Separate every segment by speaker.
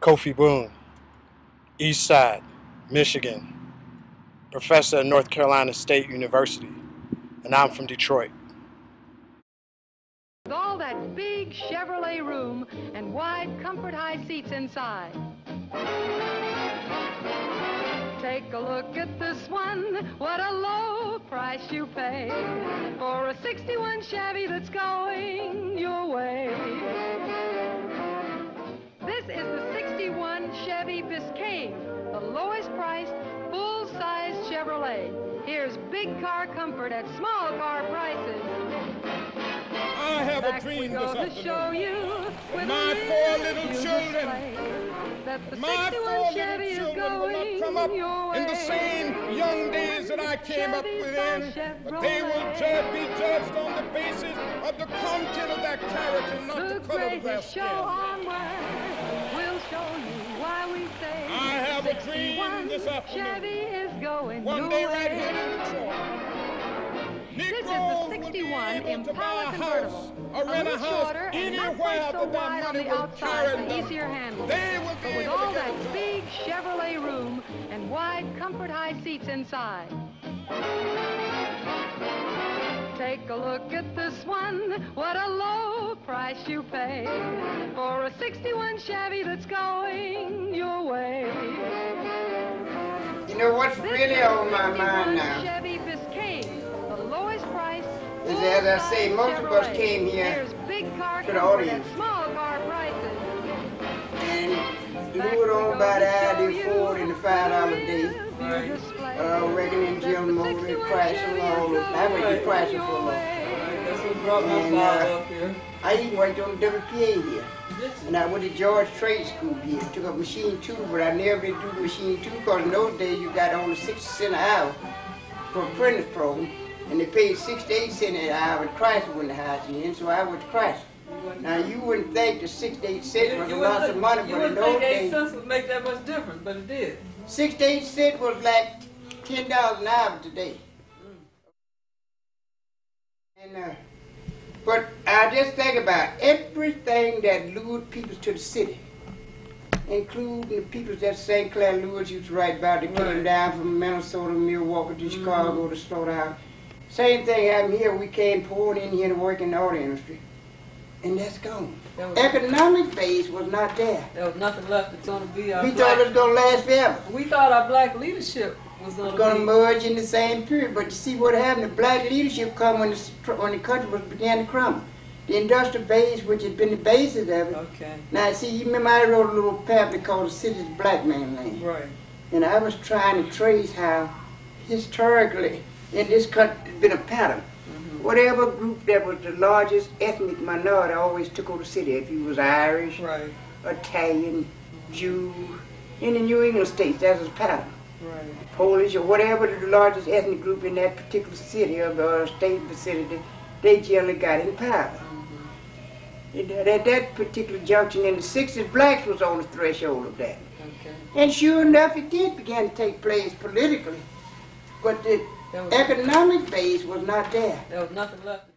Speaker 1: Kofi Boone, East Side, Michigan, professor at North Carolina State University, and I'm from Detroit.
Speaker 2: With all that big Chevrolet room and wide comfort high seats inside. Take a look at this one, what a low price you pay for a 61 Chevy that's going your way. This is the 61 Chevy Biscayne, the lowest priced, full-size Chevrolet. Here's big car comfort at small car prices.
Speaker 3: I have a dream this afternoon.
Speaker 2: To show you with
Speaker 3: my four little children,
Speaker 2: that the
Speaker 3: my
Speaker 2: 61 Chevy is going
Speaker 3: will not come up
Speaker 2: your way.
Speaker 3: in the same young days that I came up within, but they will be judged on the basis of the content of their character, not the color of their skin.
Speaker 2: We'll show you why we say
Speaker 3: I have a dream this afternoon.
Speaker 2: Chevy is going
Speaker 3: one day right here in Detroit.
Speaker 2: This is the 61 Impala convertible. A little shorter and not quite so wide on the outside for easier handling. But with all that big Chevrolet room and wide comfort high seats inside. Take a look at this one, what a low price you pay for a 61 Chevy that's going your way.
Speaker 4: You know what's really on my mind now?
Speaker 2: Chevy Biscayne, the lowest price.
Speaker 4: Is as I say, most of us came here to the audience
Speaker 2: small car prices.
Speaker 4: and lured on by the idea Ford and the $5 a day. Reckoning Jim Mosley, crashing along. I went to crashing for a long. And I even worked on the WPA here. And I went to George Trade School here. Took up machine 2, but I never did do machine 2 because in those days you got only 60 cents an hour for a apprentice program. And they paid 68 cents an hour, and Chrysler wasn't the highest end, so I went to Chrysler. Now you wouldn't think the 68 cents was a lot of money, but in those days,
Speaker 5: 68 cents would make that much difference, but it did.
Speaker 4: 68 cents was like $10 an hour today. And but I just think about everything that lured people to the city, including the people that St. Clair Lewis used to write about. They came down from Minnesota, Milwaukee to Chicago to slaughterhouse. Same thing happened here. We came pouring in here to work in the auto industry. And that's gone. Economic base was not there.
Speaker 5: There was nothing left. It's going to be our
Speaker 4: We thought it was going to last forever.
Speaker 5: We thought our black leadership was going to
Speaker 4: merge in the same period. But you see what happened? The black leadership come when the country began to crumble. The industrial base, which had been the basis of it.
Speaker 5: Okay.
Speaker 4: Now, see, you remember I wrote a little pamphlet called The City's Black Man Land.
Speaker 5: Right.
Speaker 4: And I was trying to trace how historically in this country there's been a pattern. Whatever group that was the largest ethnic minority always took over the city. If you was Irish,
Speaker 5: right,
Speaker 4: Italian, Jew, in the New England states, that was a pattern.
Speaker 5: Right.
Speaker 4: Polish or whatever the largest ethnic group in that particular city or state vicinity, they generally got in power. At that particular junction in the 60s, blacks was on the threshold of that.
Speaker 5: Okay.
Speaker 4: And sure enough, it did begin to take place politically. But the economic base was not there.
Speaker 5: There was nothing left.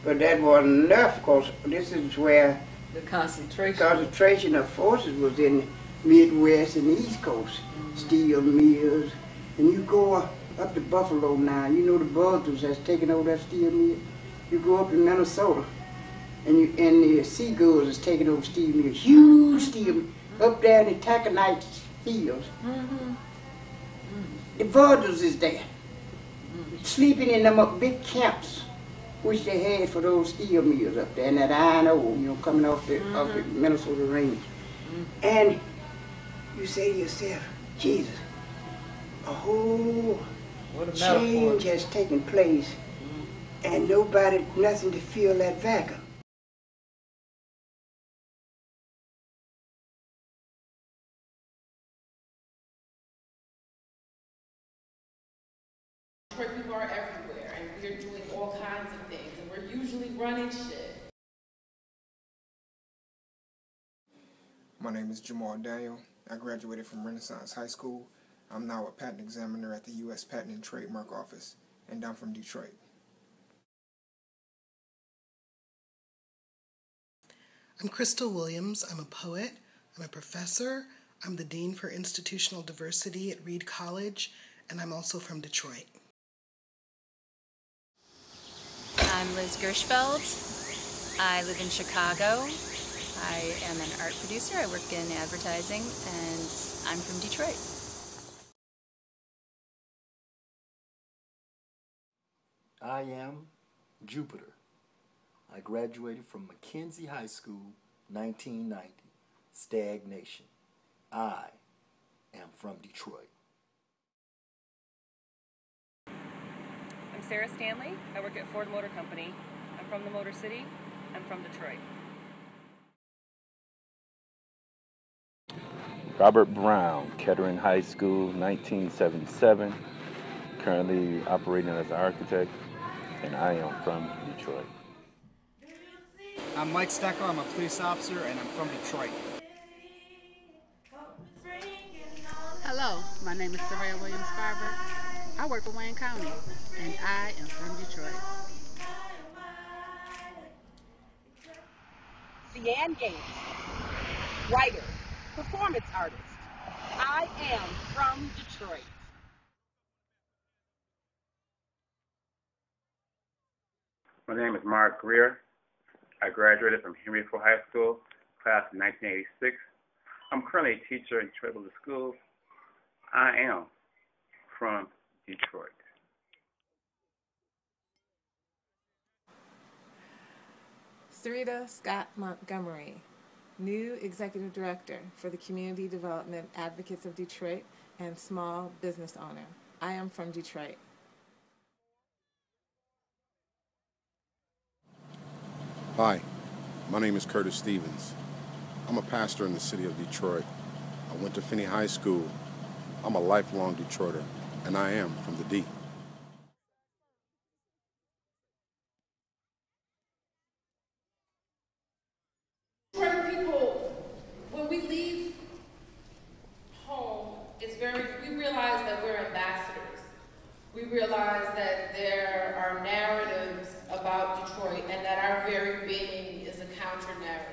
Speaker 4: But that wasn't enough, because this is where
Speaker 5: the concentration
Speaker 4: of forces was in the Midwest and the East Coast. Steel mills. And you go up to Buffalo now, you know the Buzzards that's taking over that steel mill. You go up to Minnesota, and the Seagulls is taking over steel mills. Huge steel mills. Up there in the taconite fields. The Buzzards is there. Sleeping in them big camps, which they had for those steel mills up there, and that iron ore, you know, coming off the Minnesota range. And you say to yourself, Jesus, a whole change has taken place, and nothing to fill that vacuum.
Speaker 6: People are everywhere, and we're doing all kinds of things, and we're usually running shit.
Speaker 7: My name is Jamal Daniel. I graduated from Renaissance High School. I'm now a patent examiner at the U.S. Patent and Trademark Office, and I'm from Detroit.
Speaker 8: I'm Crystal Williams. I'm a poet, I'm a professor. I'm the Dean for Institutional Diversity at Reed College, and I'm also from Detroit.
Speaker 9: I'm Liz Gershfeld. I live in Chicago. I am an art producer. I work in advertising, and I'm from Detroit.
Speaker 10: I am Jupiter. I graduated from Mackenzie High School, 1990. Stagnation. I am from Detroit.
Speaker 11: I'm Sarah Stanley. I work at Ford Motor Company. I'm from the Motor City. I'm from Detroit.
Speaker 12: Robert Brown, Kettering High School, 1977. Currently operating as an architect, and I am from Detroit.
Speaker 13: I'm Mike Stecker. I'm a police officer, and I'm from Detroit.
Speaker 14: Hello, my name is Soraya Williams-Farber. I work for Wayne County, and I am from Detroit.
Speaker 15: Deanne Gaines, writer, performance artist. I am from Detroit.
Speaker 16: My name is Mark Greer. I graduated from Henry Ford High School, class of 1986. I'm currently a teacher in Detroit Public Schools. I am from Detroit.
Speaker 17: Sarita Scott Montgomery, new Executive Director for the Community Development Advocates of Detroit and Small Business Owner. I am from Detroit.
Speaker 18: Hi, my name is Curtis Stevens. I'm a pastor in the city of Detroit. I went to Finney High School. I'm a lifelong Detroiter, and I am from the D.
Speaker 6: For people, when we leave home, we realize that we're ambassadors. We realize that there are narratives about Detroit and that our very being is a counter-narrative.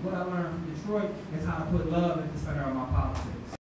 Speaker 19: What I learned from Detroit is how to put love in this